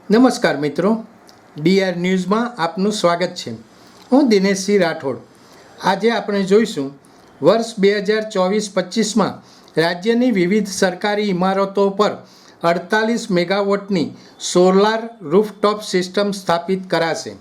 નમસ્કાર મિત્રો, ડીઆર ન્યૂઝમાં આપનું સ્વાગત છે. હું દિનેશસિંહ રાઠોડ. આજે આપણે જોઈશું વર્ષ 2024-25માં રાજ્યની વિવિધ સરકારી ઇમારતો પર 48 મેગાવોટની સોલાર રૂફટોપ સિસ્ટમ સ્થાપિત કરાશે.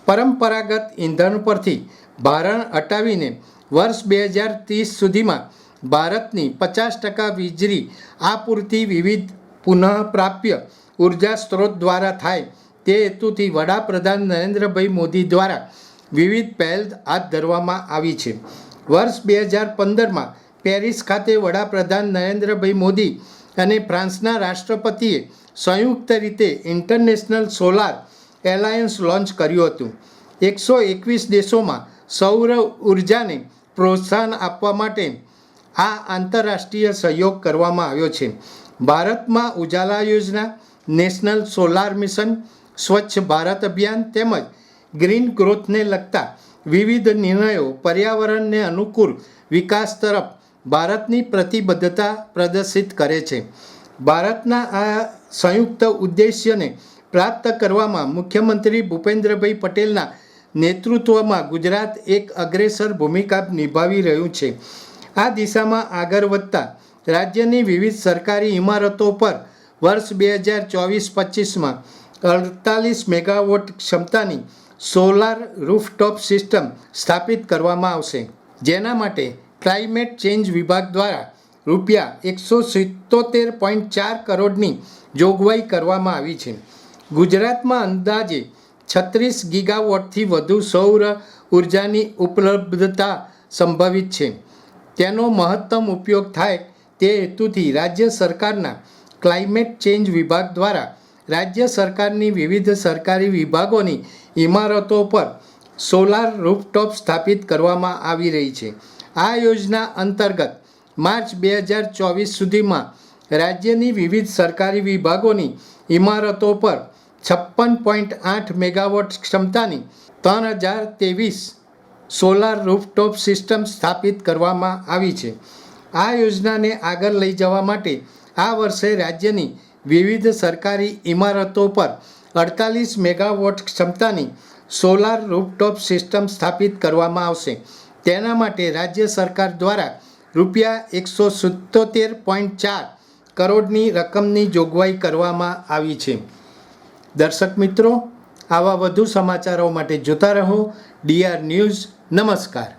પરંપરાગત ઇંધણ પરથી ભારણ હટાવીને વર્ષ 2030 સુધીમાં ભારતની 50% વીજળી આપૂર્તિ વિવિધ પુનઃપ્રાપ્ય ઉર્જા સ્ત્રોત દ્વારા થાય તે હેતુથી વડાપ્રધાન નરેન્દ્રભાઈ મોદી દ્વારા વિવિધ પહેલ હાથ ધરવામાં આવી છે. વર્ષ 2015માં પેરિસ ખાતે વડાપ્રધાન નરેન્દ્રભાઈ મોદી અને ફ્રાન્સના રાષ્ટ્રપતિએ સંયુક્ત રીતે ઇન્ટરનેશનલ સોલાર એલાયન્સ લોન્ચ કર્યું હતું. 121 દેશોમાં સૌર ઉર્જાને પ્રોત્સાહન આપવા માટે આ આંતરરાષ્ટ્રીય સહયોગ કરવામાં આવ્યો છે. ભારતમાં ઉજાલા યોજના, નેશનલ સોલાર મિશન, સ્વચ્છ ભારત અભિયાન તેમજ ગ્રીન ગ્રોથને લગતા વિવિધ નિર્ણયો પર્યાવરણને અનુકૂળ વિકાસ તરફ ભારતની પ્રતિબદ્ધતા પ્રદર્શિત કરે છે. ભારતના આ સંયુક્ત ઉદ્દેશ્યને પ્રાપ્ત કરવામાં મુખ્યમંત્રી ભૂપેન્દ્રભાઈ પટેલના નેતૃત્વમાં ગુજરાત એક અગ્રેસર ભૂમિકા નિભાવી રહ્યું છે. આ દિશામાં આગળ વધતા રાજ્યની વિવિધ સરકારી ઇમારતો પર વર્ષ 2024-25માં 48 મેગાવોટ ક્ષમતાની સોલાર રૂફટોપ સિસ્ટમ સ્થાપિત કરવામાં આવશે, જેના માટે ક્લાઇમેટ ચેન્જ વિભાગ દ્વારા રૂપિયા 177.4 કરોડની જોગવાઈ કરવામાં આવી છે. ગુજરાતમાં અંદાજે 36 ગીગાવોટથી વધુ સૌર ઉર્જાની ઉપલબ્ધતા સંભવિત છે. તેનો મહત્તમ ઉપયોગ થાય તે હેતુથી રાજ્ય સરકારના ક્લાઇમેટ ચેન્જ વિભાગ દ્વારા રાજ્ય સરકારની વિવિધ સરકારી વિભાગોની ઇમારતો પર સોલાર રૂફટોપ સ્થાપિત કરવામાં આવી રહી છે. આ યોજના અંતર્ગત માર્ચ 2024 સુધીમાં રાજ્યની વિવિધ સરકારી વિભાગોની ઇમારતો પર 56.8 મેગાવોટ ક્ષમતાની 3023 સોલાર રૂફટોપ સિસ્ટમ સ્થાપિત કરવામાં આવી છે. આ યોજનાને આગળ લઈ જવા માટે આ વર્ષે રાજ્યની વિવિધ સરકારી ઇમારતો પર 48 મેગાવોટ ક્ષમતાની સોલાર રૂફટોપ સિસ્ટમ સ્થાપિત કરવામાં આવશે. તેના માટે રાજ્ય સરકાર દ્વારા રૂપિયા 177.4 કરોડની રકમની જોગવાઈ કરવામાં આવી છે. દર્શક મિત્રો, આવા વધુ સમાચારો માટે જોતા રહો ડીઆર ન્યૂઝ. નમસ્કાર.